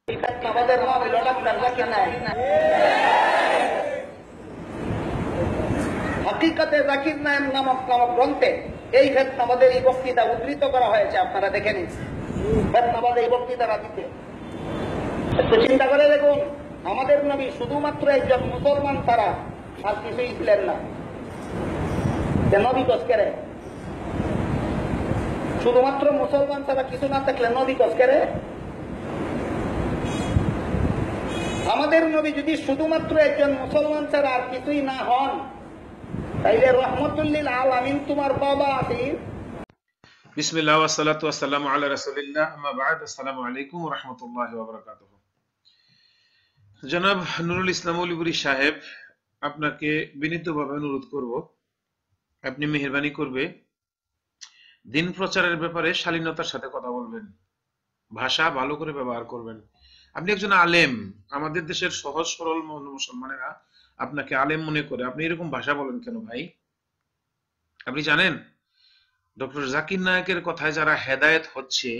আমাদের নাম হইল ডাক্তার জাকির নায়েক। হকিকতে জাকির নায়েক নামক গ্রন্থে এই ফেতনাবাদের এই বক্তৃতা উদ্ধৃত করা হয়েছে, আপনারা দেখে নিন। ফেতনাবাদের এই বক্তৃতা রাজিতে একটু চিন্তা করে দেখুন, আমাদের নবী শুধুমাত্র একজন মুসলমান তারা, আর কিছুই ছিলেন না। নবী কসকেরে শুধুমাত্র মুসলমান ছাড়া কিছু না থাকলে নবী কসকেরে। আমাদের নবী যদি শুধুমাত্র একজন মুসলমান ছাড়া আর কিছুই না হন, তাইলে রহমতুল্লিল আলামিন তোমার বাবা আছেন। বিসমিল্লাহ ওয়াসসালাতু ওয়াসসালামু আলা রাসূলিল্লাহ, আম্মা বা'দ। আসসালামু আলাইকুম ওয়া রাহমাতুল্লাহি ওয়া বারাকাতুহু। জনাব নুরুল ইসলাম অলিপুরি সাহেব, আপনাকে বিনীতভাবে অনুরোধ করব, আপনি মেহেরবানি করবে দিন প্রচারের ব্যাপারে শালীনতার সাথে কথা বলবেন, ভাষা ভালো করে ব্যবহার করবেন। আপনি একজন আলেম, আমাদের দেশের সহজ সরল মুসলমানেরা আপনাকে আলেম মনে করে, আপনি এরকম ভাষা বলেন কেন ভাই? আপনি জানেন ডক্টর জাকির নায়েকের কথায় যারা হেদায়েত হচ্ছে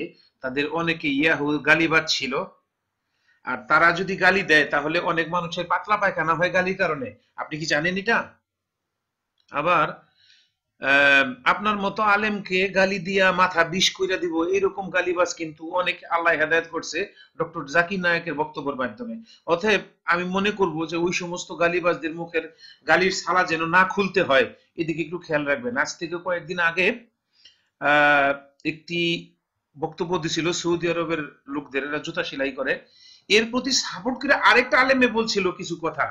তাদের অনেকে ইয়াহুদ গালিবাজ ছিল, আর তারা যদি গালি দেয় তাহলে অনেক মানুষের পাতলা পায়খানা হয় গালির কারণে। আপনি কি জানেন এটা? আবার আপনার মতো আলেমকে গালি দিয়া মাথা বিষ কইরা দিব এরকম গালিবাজ কিন্তু অনেক আল্লাহ হেদায়েত করছে ডক্টর জাকির নায়েকের বক্তব্যের মাধ্যমে। অতএব আমি মনে করব যে ওই সমস্ত গালিবাজদের মুখের গালির ছালা যেন না খুলতে হয়, এদিকে একটু খেয়াল রাখবেন। আজ থেকে কয়েকদিন আগে একটি বক্তব্য দিছিল সৌদি আরবের লোকদের, এরা জুতা সেলাই করে, এর প্রতি সাপোর্ট করে আরেকটা আলেমে বলছিল কিছু কথা।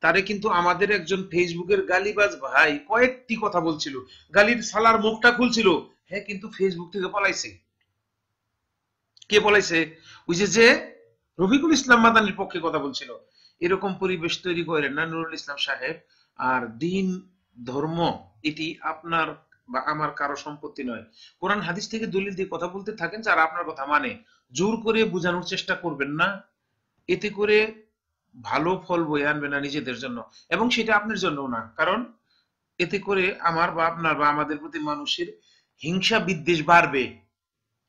তারে কিন্তু আমাদের একজন ফেসবুকের গালিবাজ ভাই কয়েকটি কথা বলছিল, গালির সালার মুখটা খুলছিল, হ্যাঁ কিন্তু ফেসবুক থেকে পলাইছে। কে পলাইছে? ওই যে রফিকুল ইসলাম মাদানির পক্ষে কথা বলছিল। এরকম পরিবেশ তৈরি করেন না নুরুল ইসলাম সাহেব। আর দিন ধর্ম এটি আপনার বা আমার কারো সম্পত্তি নয়। কোরআন হাদিস থেকে দলিল দিয়ে কথা বলতে থাকেন, যারা আপনার কথা মানে। জোর করে বোঝানোর চেষ্টা করবেন না, এতে করে ভালো ফল বয়ে আনবে না নিজেদের জন্য, এবং সেটা আপনার জন্যও না। কারণ এতে করে আমার বা আপনার বা আমাদের প্রতি মানুষের হিংসা বিদ্বেষ বাড়বে।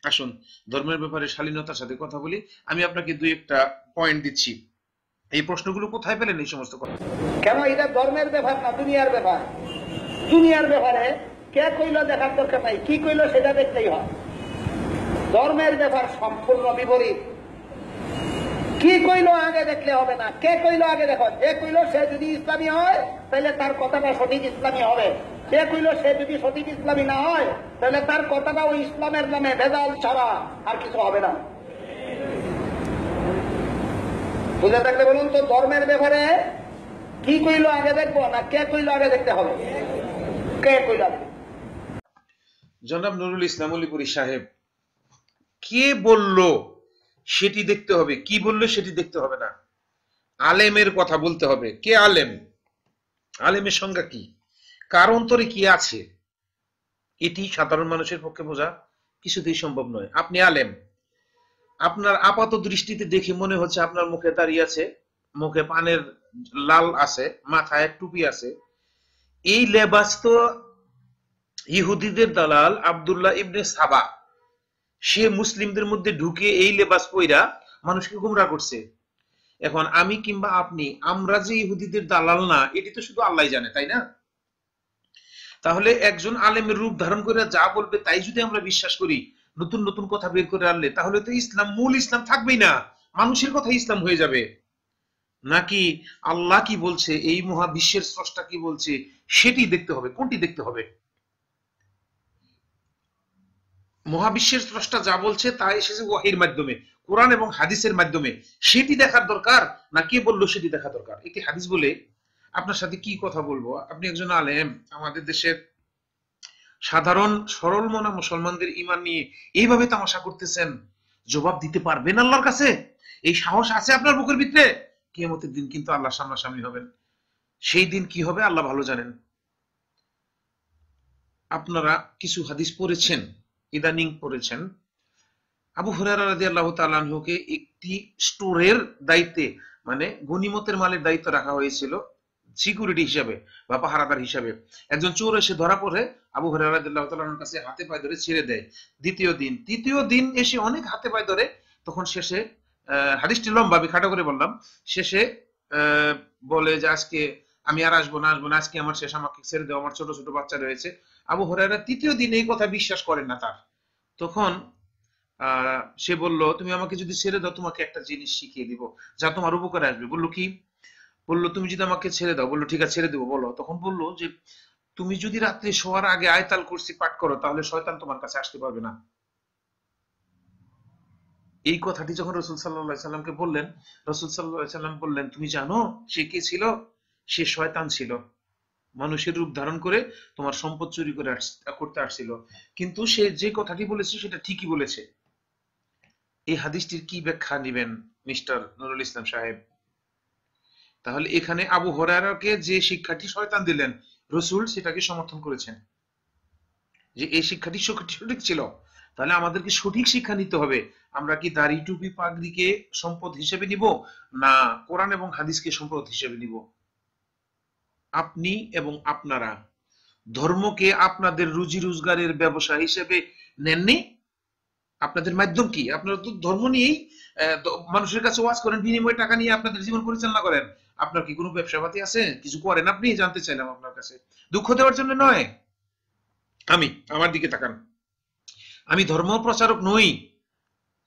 আসুন ধর্মের ব্যাপারে শালীনতার সাথে কথা বলি। আমি আপনাকে দুই একটা পয়েন্ট দিচ্ছি, এই প্রশ্নগুলো কোথায় পেলেন এই সমস্ত কথা? কেন এটা ধর্মের ব্যাপার না দুনিয়ার ব্যাপার। দুনিয়ার ব্যাপারে কে কইলো দেখার দরকার নাই, কি কইলো সেটা দেখতেই হয়। ধর্মের ব্যাপার সম্পূর্ণ বিপরীত। কি কইলো আগে দেখলে হবে না, কে কইলো আগে দেখো। যে কইলো সে যদি ইসলামী হয় তাহলে তার কথাটা সঠিক ইসলামী হবে। যে কইলো সে যদি সঠিক ইসলামী না হয় তাহলে তার কথাটা ওই ইসলামের নামে ভেজাল ছাড়া আর কিছু হবে না। বুঝে থাকলে বলুন তো, ধর্মের ব্যাপারে কি কইলো আগে দেখবো না কে কইলো আগে দেখতে হবে? কে কইলো আগে? জনাব নুরুল ইসলাম অলিপুরি সাহেব, কে বলল সেটি দেখতে হবে, কি বললো সেটি দেখতে হবে না। আলেমের কথা বলতে হবে। কে আলেম? আলেমের সংজ্ঞা কি? কার অন্তরে কি আছে এটি সাধারণ মানুষের পক্ষে বোঝা কিছুতেই সম্ভব নয়। আপনি আলেম, আপনার আপাত দৃষ্টিতে দেখে মনে হচ্ছে আপনার মুখে দাঁড়িয়ে আছে, মুখে পানের লাল আছে, মাথায় টুপি আছে। এই লেবাস তো ইহুদিদের দালাল আব্দুল্লাহ ইবনে সাবা, সে মুসলিমদের মধ্যে ঢুকে এই লেবাস পইরা মানুষকে গুমরা করছে। এখন আমি কিংবা আপনি, আমরা যে ইহুদিদের দালাল না এটি তো শুধু আল্লাহ জানে, তাই না? তাহলে একজন আলেমের রূপ ধারণ করে যা বলবে তাই যদি আমরা বিশ্বাস করি, নতুন নতুন কথা বের করে আনলে, তাহলে তো ইসলাম, মূল ইসলাম থাকবেই না। মানুষের কথা ইসলাম হয়ে যাবে। নাকি আল্লাহ কি বলছে, এই মহাবিশ্বের স্রষ্টা কি বলছে সেটি দেখতে হবে। কোনটি দেখতে হবে? মহাবিশ্বের স্রষ্টা যা বলছে তা এসেছে ওয়াহির মাধ্যমে, কোরআন এবং হাদিসের মাধ্যমে, সেটি দেখার দরকার না কে বললো সেটি দেখা দরকার। একটি হাদিস বলে আপনার সাথে কি কথা বলবো? আপনি একজন আলেম, আমাদের দেশের সাধারণ সরল মনা মুসলমানদের ঈমান নিয়ে এইভাবে তামাশা করতেছেন, জবাব দিতে পারবেন আল্লাহর কাছে? এই সাহস আছে আপনার বুকের ভিতরে? কিয়ামতের দিন কিন্তু আল্লাহর সামনাসামনি হবেন। সেই দিন কি হবে আল্লাহ ভালো জানেন। আপনারা কিছু হাদিস পড়েছেন, ইদানিং পড়েছেন। আবু হুরায়রা রাদিয়াল্লাহু তাআলা আনহুকে একটি স্টোরের দায়িত্বে, মানে গনিমতের মালের দায়িত্ব রাখা হয়েছিল, সিকিউরিটি হিসাবে বা পাহারাদার হিসাবে। একজন চোর এসে ধরা পড়ে, আবু হুরায়রা রাদিয়াল্লাহু তাআলা আনহুর কাছে হাতে পায়ে ধরে ছেড়ে দেয়। দ্বিতীয় দিন, তৃতীয় দিন এসে অনেক হাতে পায়ে ধরে, তখন শেষে হাদিসটি লম্বা, আমি খাটো করে বললাম। শেষে বলে যে আজকে আমি আর আসবো না, আজকে আমার শেষ, আমাকে ছেড়ে দাও, আমার ছোট ছোট বাচ্চা রয়েছে। আবু হুরায়রা তৃতীয় দিন এই কথা বিশ্বাস করেন না তার। তখন সে বলল, তুমি আমাকে যদি ছেড়ে দাও, তোমাকে একটা জিনিস শিখিয়ে দিব যা তোমার উপকারে আসবে। বললো কি? বললো তুমি যদি আমাকে ছেড়ে দাও। বললো ঠিক আছে ছেড়ে দেবো, বলো। তখন বললো যে তুমি যদি রাত্রে শোয়ার আগে আয়াতুল কুরসি পাঠ করো, তাহলে শয়তান তোমার কাছে আসতে পারবে না। এই কথাটি যখন রাসূল সাল্লাল্লাহু আলাইহি সাল্লামকে বললেন, রাসূল সাল্লাল্লাহু আলাইহি সাল্লাম বললেন, তুমি জানো সে কে ছিল? সে শয়তান ছিল, মানুষের রূপ ধারণ করে তোমার সম্পদ চুরি করে করতে আসছিল। কিন্তু সে যে কথাটি বলেছে সেটা ঠিকই বলেছে। এই হাদিসটির কি ব্যাখ্যা নেবেন মিস্টার নুরুল ইসলাম সাহেব? তাহলে এখানে আবু হুরায়রাকে যে শিক্ষাটি শয়তান দিলেন, রাসূল সেটাকে সমর্থন করেছেন যে এই শিক্ষাটি সঠিক ছিল। তাহলে আমাদেরকে সঠিক শিক্ষা নিতে হবে। আমরা কি দাড়ি টুপি পাগড়িকে সম্পদ হিসেবে নিব, না কোরআন এবং হাদিসকে সম্পদ হিসেবে নিব? আপনি এবং আপনারা ধর্মকে আপনাদের রুজি রোজগারের ব্যবসা হিসেবে নেননি। আপনাদের মাধ্যম কি? আপনারা তো ধর্ম নিয়েই মানুষের কাছে ওয়াজ করেন, বিনিময়ে টাকা নিয়ে আপনাদের জীবন পরিচালনা করেন। আপনার কি কোনো ব্যবসাপাতি আছে? কিছু করেন আপনি? জানতে চাইলাম আপনার কাছে, দুঃখ দেওয়ার জন্য নয়। আমার দিকে তাকান। আমি ধর্ম প্রচারক নই,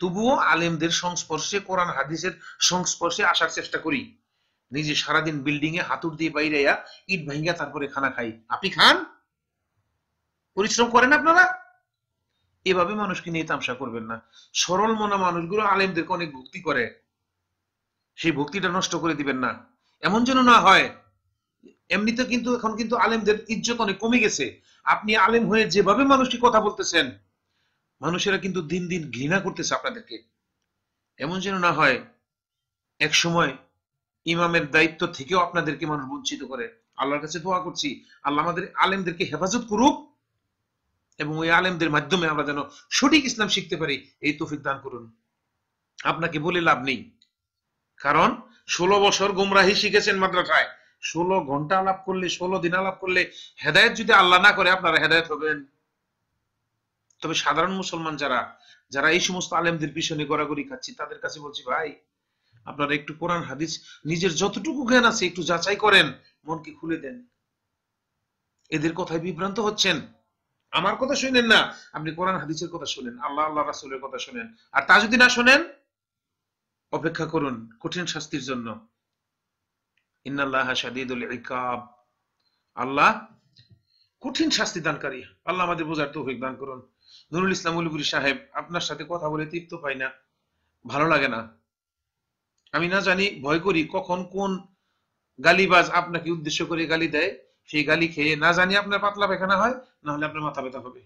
তবুও আলেমদের সংস্পর্শে, কোরআন হাদিসের সংস্পর্শে আসার চেষ্টা করি। নিজে সারাদিন বিল্ডিং এ হাতুড় দিয়ে বাইরে ইট ভাঙ্গা তারপরে খানা খাই। আপনি খান? পরিশ্রম করেন আপনারা? এভাবে মানুষকে নিয়ে তামসা করবেন না। সরল মনা মানুষগুলো আলেমদেরকে অনেক ভক্তি করে, সেই ভক্তিটা নষ্ট করে দিবেন না। এমন যেন না হয়। এমনিতে কিন্তু এখন কিন্তু আলেমদের ইজ্জত অনেক কমে গেছে। আপনি আলেম হয়ে যেভাবে মানুষকে কথা বলতেছেন, মানুষেরা কিন্তু দিন দিন ঘৃণা করতেছে আপনাদেরকে। এমন যেন না হয় এক সময় ইমামের দায়িত্ব থেকেও আপনাদেরকে মানুষ বঞ্চিত করে। আল্লাহর কাছে দোয়া করছি, আল্লাহ আমাদের আলেমদেরকে হেফাজত করুক এবং ওই আলেমদের মাধ্যমে আমরা যেন সঠিক ইসলাম শিখতে পারি, এই তৌফিক দান করুন। আপনাকে বলে লাভ নেই, কারণ 16 বছর গোমরাহি শিখেছেন মাদ্রাসায়। 16 ঘন্টা আলাপ করলে, 16 দিন আলাপ করলে হেদায়েত যদি আল্লাহ না করে, আপনারা হেদায়েত হবেন? তবে সাধারণ মুসলমান যারা এই সমস্ত আলেমদের পিছনে গড়াগড়ি খাচ্ছি, তাদের কাছে বলছি, ভাই আপনারা একটু কোরআন হাদিস নিজের যতটুকু জ্ঞান আছে একটু যাচাই করেন, মনকে খুলে দেন। এদের কথায় বিভ্রান্ত হচ্ছেন। আমার কথা শুনেন না, আপনি কোরআন হাদিসের কথা শুনেন, আল্লাহ রাসূলের কথা শুনেন। আর তা যদি না শুনেন, অপেক্ষা করুন কঠিন শাস্তির জন্য। ইন্নাল্লাহা শাদীদুল ইকাব, আল্লাহ কঠিন শাস্তি দানকারী। আল্লাহ আমাদের বোঝার তৌফিক দান করুন। নুরুল ইসলাম উলিপুরি সাহেব, আপনার সাথে কথা বলে তৃপ্ত পাই না, ভালো লাগে না। আমি না জানি, ভয় করি কখন কোন গালিবাজ আপনাকে উদ্দেশ্য করে গালি দেয়, সেই গালি খেয়ে না জানি আপনার পাতলা পায়খানা হয়, না হলে আপনার মাথা ব্যথা হবে।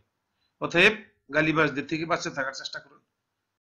অতএব গালিবাজদের থেকে বাঁচতে থাকার চেষ্টা করুন।